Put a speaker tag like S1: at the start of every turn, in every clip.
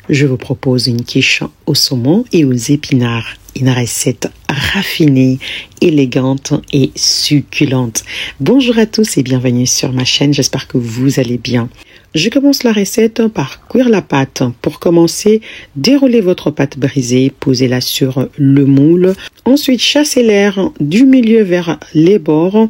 S1: Je vous propose une quiche au saumon et aux épinards. Une recette raffinée, élégante et succulente. Bonjour à tous et bienvenue sur ma chaîne, j'espère que vous allez bien. Je commence la recette par cuire la pâte. Pour commencer, déroulez votre pâte brisée, posez-la sur le moule. Ensuite, chassez l'air du milieu vers les bords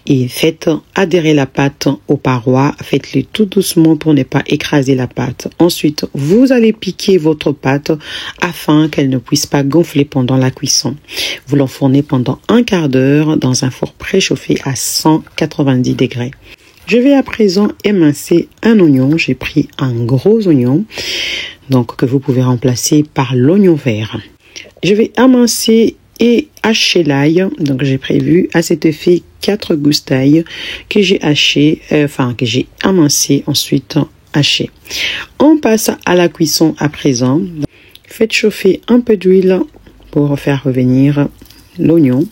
S1: et faites adhérer la pâte aux parois. Faites-le tout doucement pour ne pas écraser la pâte. Ensuite, vous allez piquer votre pâte afin qu'elle ne puisse pas gonfler pendant la cuisson. Vous l'enfournez pendant un quart d'heure dans un four préchauffé à 190 degrés. Je vais à présent émincer un oignon. J'ai pris un gros oignon, donc que vous pouvez remplacer par l'oignon vert. Je vais émincer et hacher l'ail. Donc j'ai prévu à cet effet 4 gousses d'ail que j'ai haché, que j'ai émincé ensuite haché. On passe à la cuisson à présent. Faites chauffer un peu d'huile pour faire revenir l'oignon.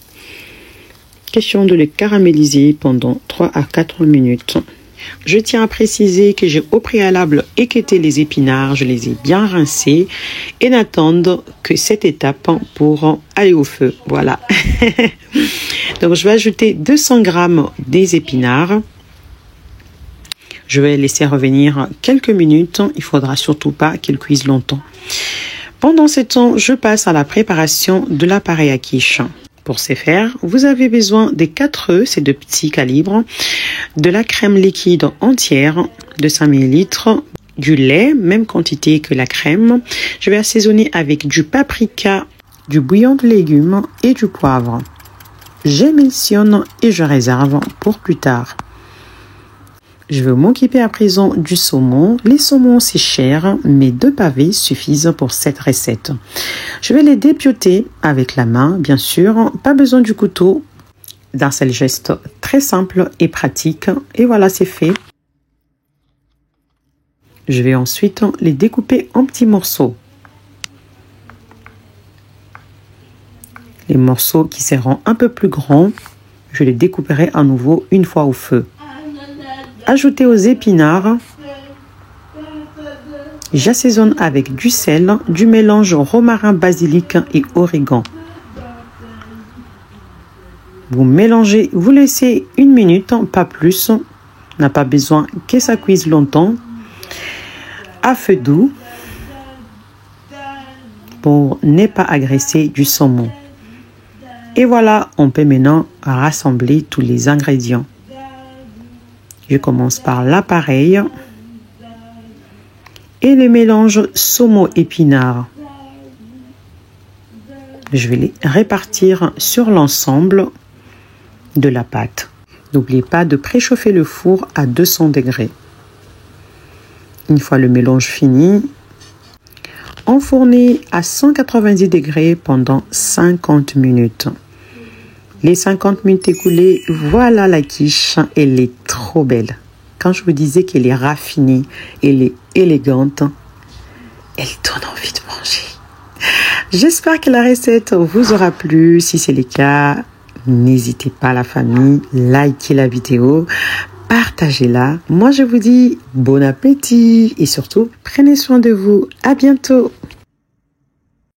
S1: Question de les caraméliser pendant 3 à 4 minutes. Je tiens à préciser que j'ai au préalable équeuté les épinards, je les ai bien rincés et n'attendre que cette étape pour aller au feu. Voilà. Donc je vais ajouter 200 g des épinards. Je vais laisser revenir quelques minutes. Il faudra surtout pas qu'ils cuisent longtemps. Pendant ce temps, je passe à la préparation de l'appareil à quiche. Pour ce faire, vous avez besoin des 4 œufs, c'est de petits calibres, de la crème liquide entière de 5 ml, du lait, même quantité que la crème. Je vais assaisonner avec du paprika, du bouillon de légumes et du poivre. J'émulsionne et je réserve pour plus tard. Je vais m'occuper à présent du saumon. Les saumons, c'est cher, mais 2 pavés suffisent pour cette recette. Je vais les dépioter avec la main, bien sûr. Pas besoin du couteau. D'un seul geste très simple et pratique. Et voilà, c'est fait. Je vais ensuite les découper en petits morceaux. Les morceaux qui seront un peu plus grands, je les découperai à nouveau une fois au feu. Ajoutez aux épinards. J'assaisonne avec du sel, du mélange romarin, basilic et origan. Vous mélangez, vous laissez 1 minute, pas plus. On n'a pas besoin que ça cuise longtemps. À feu doux pour ne pas agresser du saumon. Et voilà, on peut maintenant rassembler tous les ingrédients. Je commence par l'appareil et le mélange saumon-épinard. Je vais les répartir sur l'ensemble de la pâte. N'oubliez pas de préchauffer le four à 200 degrés. Une fois le mélange fini, enfournez à 190 degrés pendant 50 minutes. Les 50 minutes écoulées, voilà la quiche, elle est trop belle. Quand je vous disais qu'elle est raffinée, elle est élégante, elle donne envie de manger. J'espère que la recette vous aura plu. Si c'est le cas, n'hésitez pas la famille, likez la vidéo, partagez-la. Moi je vous dis bon appétit et surtout prenez soin de vous. À bientôt.